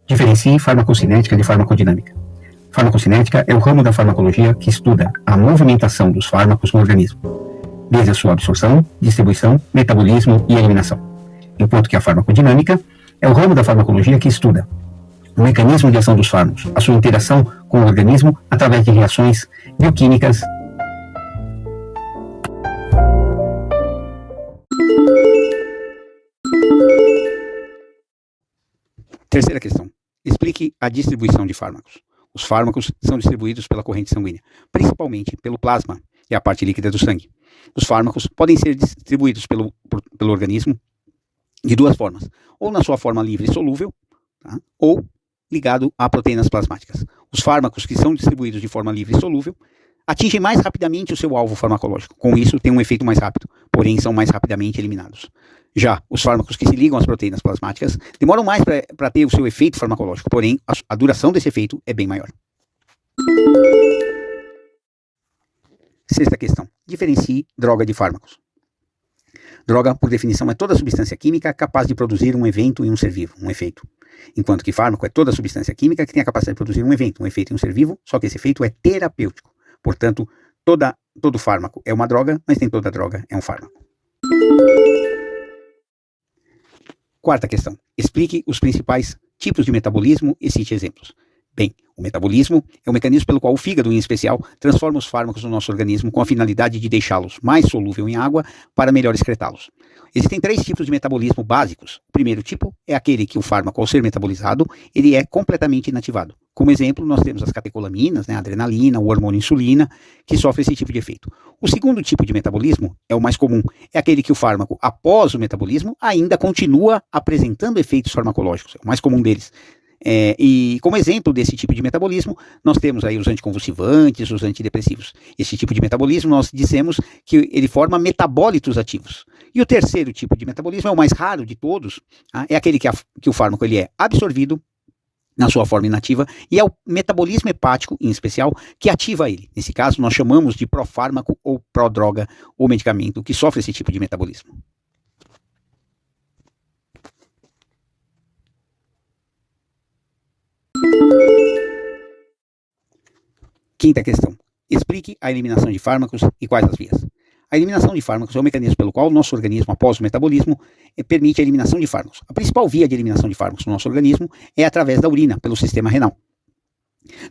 Diferencie farmacocinética de farmacodinâmica. Farmacocinética é o ramo da farmacologia que estuda a movimentação dos fármacos no organismo, desde a sua absorção, distribuição, metabolismo e eliminação. Enquanto que a farmacodinâmica é o ramo da farmacologia que estuda o mecanismo de ação dos fármacos, a sua interação com o organismo através de reações bioquímicas. Terceira questão. Explique a distribuição de fármacos. Os fármacos são distribuídos pela corrente sanguínea, principalmente pelo plasma, que é a parte líquida do sangue. Os fármacos podem ser distribuídos pelo organismo de duas formas, ou na sua forma livre e solúvel, tá? Ou ligado a proteínas plasmáticas. Os fármacos que são distribuídos de forma livre e solúvel atingem mais rapidamente o seu alvo farmacológico. Com isso, tem um efeito mais rápido, porém são mais rapidamente eliminados. Já os fármacos que se ligam às proteínas plasmáticas demoram mais para ter o seu efeito farmacológico, porém a duração desse efeito é bem maior. Sexta questão. Diferencie droga de fármacos. Droga, por definição, é toda substância química capaz de produzir um evento em um ser vivo, um efeito. Enquanto que fármaco é toda substância química que tem a capacidade de produzir um evento, um efeito em um ser vivo, só que esse efeito é terapêutico. Portanto, todo fármaco é uma droga, mas nem toda droga é um fármaco. Quarta questão. Explique os principais tipos de metabolismo e cite exemplos. Bem, o metabolismo é o mecanismo pelo qual o fígado, em especial, transforma os fármacos no nosso organismo com a finalidade de deixá-los mais solúvel em água para melhor excretá-los. Existem 3 tipos de metabolismo básicos. O primeiro tipo é aquele que o fármaco, ao ser metabolizado, ele é completamente inativado. Como exemplo, nós temos as catecolaminas, a adrenalina, o hormônio insulina, que sofre esse tipo de efeito. O segundo tipo de metabolismo é o mais comum, é aquele que o fármaco, após o metabolismo, ainda continua apresentando efeitos farmacológicos, é o mais comum deles. E como exemplo desse tipo de metabolismo, nós temos aí os anticonvulsivantes, os antidepressivos. Esse tipo de metabolismo nós dissemos que ele forma metabólitos ativos. E o terceiro tipo de metabolismo é o mais raro de todos, é aquele que o fármaco ele é absorvido na sua forma inativa, e é o metabolismo hepático, em especial, que ativa ele. Nesse caso, nós chamamos de profármaco ou prodroga, ou medicamento que sofre esse tipo de metabolismo. Quinta questão. Explique a eliminação de fármacos e quais as vias. A eliminação de fármacos é o mecanismo pelo qual o nosso organismo, após o metabolismo, permite a eliminação de fármacos. A principal via de eliminação de fármacos no nosso organismo é através da urina, pelo sistema renal,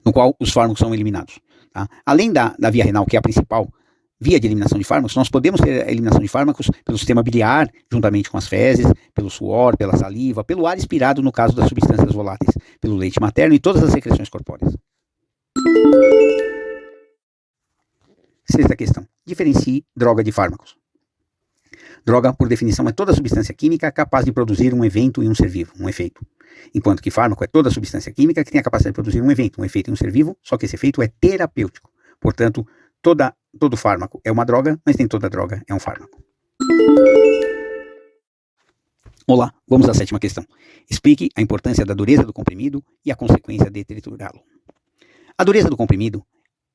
no qual os fármacos são eliminados. Tá? Além da via renal, que é a principal via de eliminação de fármacos, nós podemos ter a eliminação de fármacos pelo sistema biliar, juntamente com as fezes, pelo suor, pela saliva, pelo ar expirado no caso das substâncias voláteis, pelo leite materno e todas as secreções corpóreas. Sexta questão. Diferencie droga de fármacos. Droga, por definição, é toda substância química capaz de produzir um evento em um ser vivo, um efeito. Enquanto que fármaco é toda substância química que tem a capacidade de produzir um evento, um efeito em um ser vivo, só que esse efeito é terapêutico. Portanto, todo fármaco é uma droga, mas nem toda droga é um fármaco. Olá, vamos à sétima questão. Explique a importância da dureza do comprimido e a consequência de triturá-lo. A dureza do comprimido,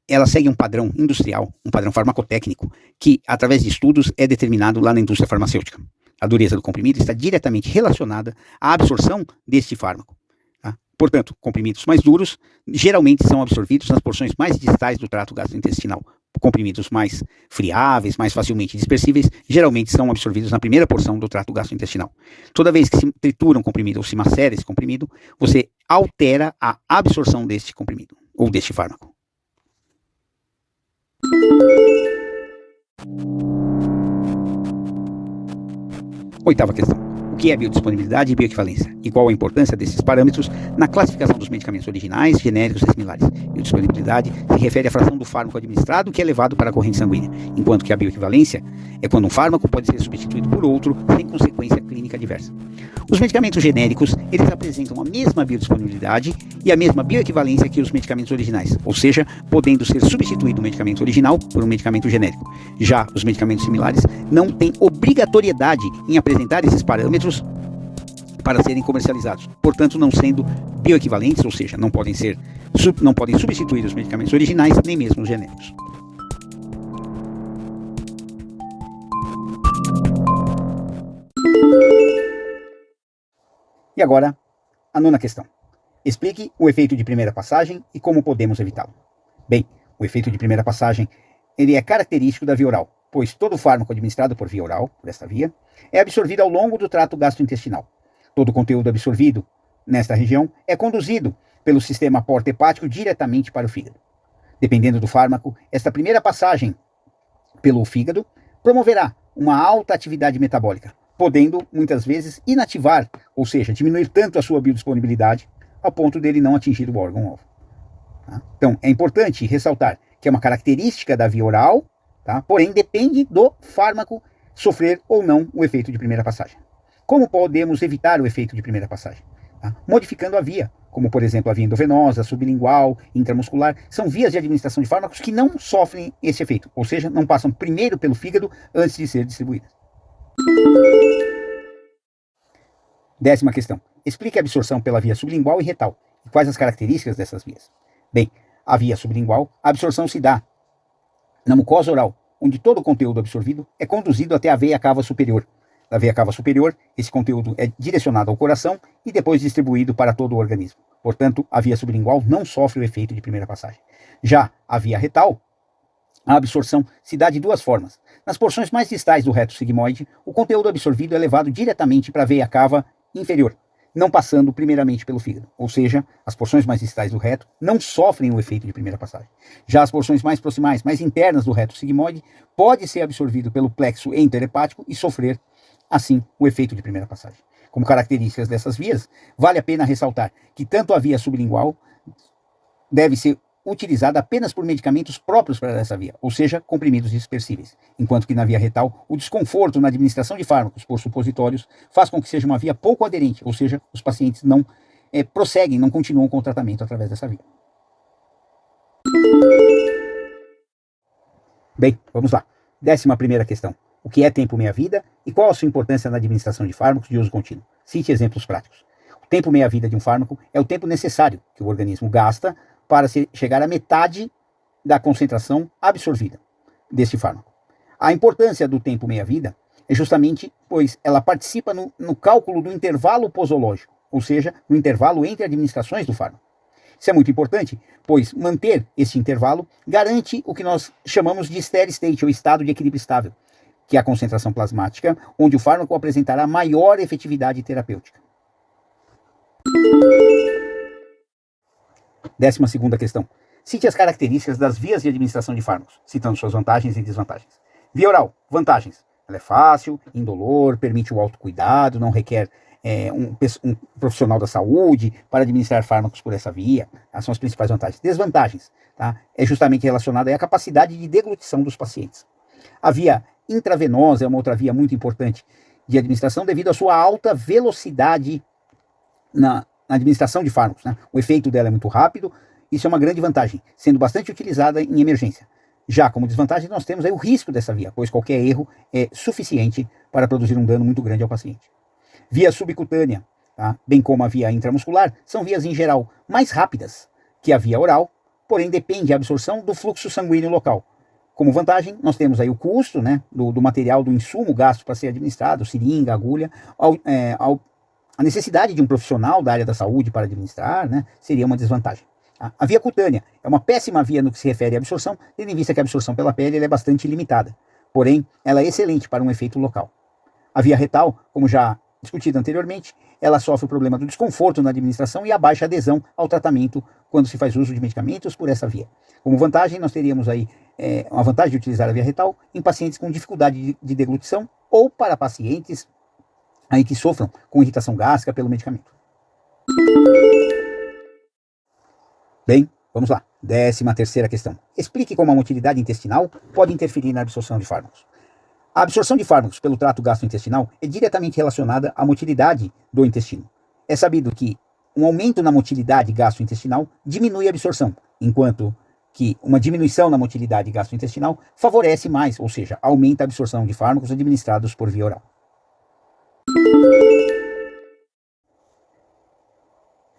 ela segue um padrão industrial, um padrão farmacotécnico, que, através de estudos, é determinado lá na indústria farmacêutica. A dureza do comprimido está diretamente relacionada à absorção deste fármaco. Tá? Portanto, comprimidos mais duros geralmente são absorvidos nas porções mais distais do trato gastrointestinal. Comprimidos mais friáveis, mais facilmente dispersíveis, geralmente são absorvidos na primeira porção do trato gastrointestinal. Toda vez que se tritura um comprimido ou se macera esse comprimido, você altera a absorção deste comprimido, ou deste fármaco. Oitava questão. O que é biodisponibilidade e bioequivalência? E qual a importância desses parâmetros na classificação dos medicamentos originais, genéricos e similares? Biodisponibilidade se refere à fração do fármaco administrado que é levado para a corrente sanguínea, enquanto que a bioequivalência é quando um fármaco pode ser substituído por outro sem consequência clínica adversa. Os medicamentos genéricos, eles apresentam a mesma biodisponibilidade e a mesma bioequivalência que os medicamentos originais, ou seja, podendo ser substituído o medicamento original por um medicamento genérico. Já os medicamentos similares não têm obrigatoriedade em apresentar esses parâmetros para serem comercializados, portanto não sendo bioequivalentes, ou seja, não podem substituir os medicamentos originais, nem mesmo os genéricos. E agora, a nona questão. Explique o efeito de primeira passagem e como podemos evitá-lo. Bem, o efeito de primeira passagem ele é característico da via oral, pois todo fármaco administrado por via oral, por esta via, é absorvido ao longo do trato gastrointestinal. Todo o conteúdo absorvido nesta região é conduzido pelo sistema porta-hepático diretamente para o fígado. Dependendo do fármaco, esta primeira passagem pelo fígado promoverá uma alta atividade metabólica, podendo, muitas vezes, inativar, ou seja, diminuir tanto a sua biodisponibilidade, ao ponto dele não atingir o órgão-alvo. Tá? Então, é importante ressaltar que é uma característica da via oral, tá? Porém, depende do fármaco sofrer ou não o efeito de primeira passagem. Como podemos evitar o efeito de primeira passagem? Tá? Modificando a via, como, por exemplo, a via endovenosa, sublingual, intramuscular, são vias de administração de fármacos que não sofrem esse efeito, ou seja, não passam primeiro pelo fígado antes de ser distribuídas. 10ª questão. Explique a absorção pela via sublingual e retal, e quais as características dessas vias. Bem, a via sublingual, a absorção se dá na mucosa oral, onde todo o conteúdo absorvido é conduzido até a veia cava superior. Da veia cava superior, esse conteúdo é direcionado ao coração e depois distribuído para todo o organismo. Portanto, a via sublingual não sofre o efeito de primeira passagem. Já a via retal, a absorção se dá de duas formas. Nas porções mais distais do reto sigmoide, o conteúdo absorvido é levado diretamente para a veia cava inferior, não passando primeiramente pelo fígado. Ou seja, as porções mais distais do reto não sofrem o efeito de primeira passagem. Já as porções mais proximais, mais internas do reto sigmoide, pode ser absorvido pelo plexo enterohepático e sofrer, assim, o efeito de primeira passagem. Como características dessas vias, vale a pena ressaltar que tanto a via sublingual deve ser utilizada apenas por medicamentos próprios para essa via, ou seja, comprimidos dispersíveis, enquanto que na via retal, o desconforto na administração de fármacos por supositórios faz com que seja uma via pouco aderente, ou seja, os pacientes não prosseguem, não continuam com o tratamento através dessa via. Bem, vamos lá. 11ª questão. O que é tempo meia-vida e qual a sua importância na administração de fármacos de uso contínuo? Cite exemplos práticos. O tempo meia-vida de um fármaco é o tempo necessário que o organismo gasta para chegar à metade da concentração absorvida desse fármaco. A importância do tempo meia-vida é justamente pois ela participa no cálculo do intervalo posológico, ou seja, no intervalo entre administrações do fármaco. Isso é muito importante, pois manter esse intervalo garante o que nós chamamos de steady state, ou estado de equilíbrio estável, que é a concentração plasmática, onde o fármaco apresentará maior efetividade terapêutica. 12ª questão. Cite as características das vias de administração de fármacos, citando suas vantagens e desvantagens. Via oral, vantagens. Ela é fácil, indolor, permite o autocuidado, não requer um profissional da saúde para administrar fármacos por essa via. Essas são as principais vantagens. Desvantagens, tá? É justamente relacionada à capacidade de deglutição dos pacientes. A via intravenosa é uma outra via muito importante de administração devido à sua alta velocidade na administração de fármacos, né? O efeito dela é muito rápido, isso é uma grande vantagem, sendo bastante utilizada em emergência. Já como desvantagem, nós temos aí o risco dessa via, pois qualquer erro é suficiente para produzir um dano muito grande ao paciente. Via subcutânea, tá? Bem como a via intramuscular, são vias em geral mais rápidas que a via oral, porém depende a absorção do fluxo sanguíneo local. Como vantagem, nós temos aí o custo, né, do material, do insumo gasto para ser administrado, seringa, agulha, a necessidade de um profissional da área da saúde para administrar, né, seria uma desvantagem. A via cutânea é uma péssima via no que se refere à absorção, tendo em vista que a absorção pela pele é bastante limitada. Porém, ela é excelente para um efeito local. A via retal, como já discutido anteriormente, ela sofre o problema do desconforto na administração e a baixa adesão ao tratamento quando se faz uso de medicamentos por essa via. Como vantagem, nós teríamos aí uma vantagem de utilizar a via retal em pacientes com dificuldade de deglutição ou para pacientes aí que sofram com irritação gástrica pelo medicamento. Bem, vamos lá. 13ª questão. Explique como a motilidade intestinal pode interferir na absorção de fármacos. A absorção de fármacos pelo trato gastrointestinal é diretamente relacionada à motilidade do intestino. É sabido que um aumento na motilidade gastrointestinal diminui a absorção, enquanto que uma diminuição na motilidade gastrointestinal favorece mais, ou seja, aumenta a absorção de fármacos administrados por via oral.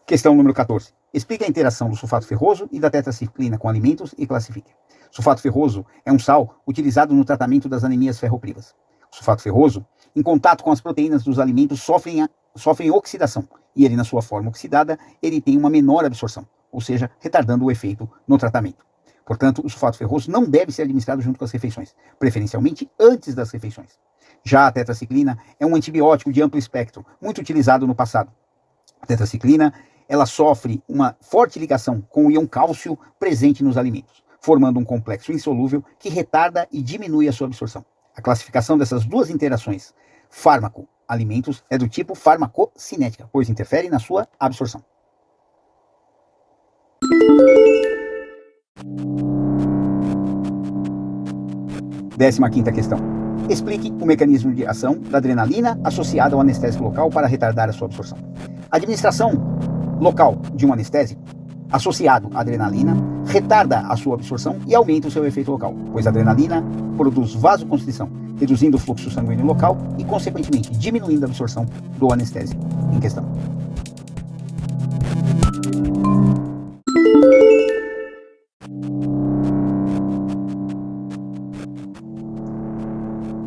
Questão número 14. Explique a interação do sulfato ferroso e da tetraciclina com alimentos e classifique. Sulfato ferroso é um sal utilizado no tratamento das anemias ferroprivas. O sulfato ferroso, em contato com as proteínas dos alimentos, sofrem sofrem oxidação, e ele, na sua forma oxidada, ele tem uma menor absorção, ou seja, retardando o efeito no tratamento. Portanto, o sulfato ferroso não deve ser administrado junto com as refeições, preferencialmente antes das refeições. Já a tetraciclina é um antibiótico de amplo espectro, muito utilizado no passado. A tetraciclina, ela sofre uma forte ligação com o íon cálcio presente nos alimentos, formando um complexo insolúvel que retarda e diminui a sua absorção. A classificação dessas duas interações fármaco-alimentos é do tipo farmacocinética, pois interfere na sua absorção. Décima quinta questão. Explique o mecanismo de ação da adrenalina associada ao anestésico local para retardar a sua absorção. A administração local de um anestésico associado à adrenalina retarda a sua absorção e aumenta o seu efeito local, pois a adrenalina produz vasoconstrição, reduzindo o fluxo sanguíneo local e, consequentemente, diminuindo a absorção do anestésico em questão.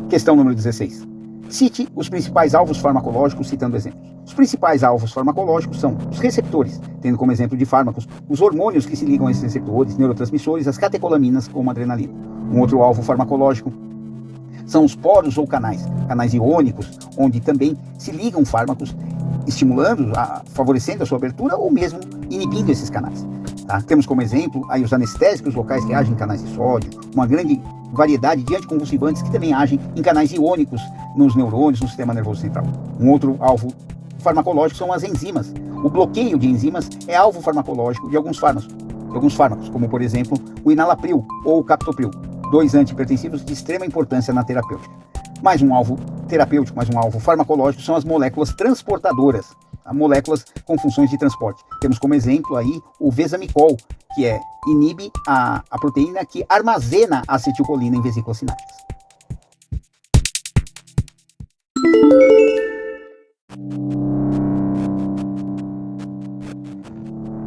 Questão número 16. Cite os principais alvos farmacológicos citando exemplos. Os principais alvos farmacológicos são os receptores, tendo como exemplo de fármacos os hormônios que se ligam a esses receptores, neurotransmissores, as catecolaminas como a adrenalina. Um outro alvo farmacológico são os poros ou canais iônicos, onde também se ligam fármacos, estimulando, favorecendo a sua abertura ou mesmo inibindo esses canais. Tá? Temos como exemplo aí os anestésicos locais que agem em canais de sódio, uma grande variedade de anticonvulsivantes que também agem em canais iônicos nos neurônios, no sistema nervoso central. Um outro alvo farmacológico são as enzimas. O bloqueio de enzimas é alvo farmacológico de alguns fármacos, como por exemplo o enalapril ou o captopril, dois antihipertensivos de extrema importância na terapêutica. Mais um alvo terapêutico, mais um alvo farmacológico são as moléculas transportadoras, moléculas com funções de transporte. Temos como exemplo aí o vesamicol, que inibe a proteína que armazena a acetilcolina em vesículas sinápticas.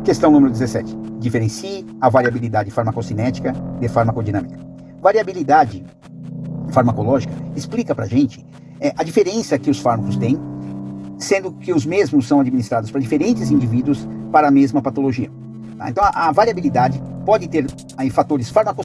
Questão número 17. Diferencie a variabilidade farmacocinética de farmacodinâmica. Variabilidade farmacológica explica pra gente a diferença que os fármacos têm, sendo que os mesmos são administrados para diferentes indivíduos para a mesma patologia. Tá? Então a variabilidade pode ter aí fatores farmacocinéticos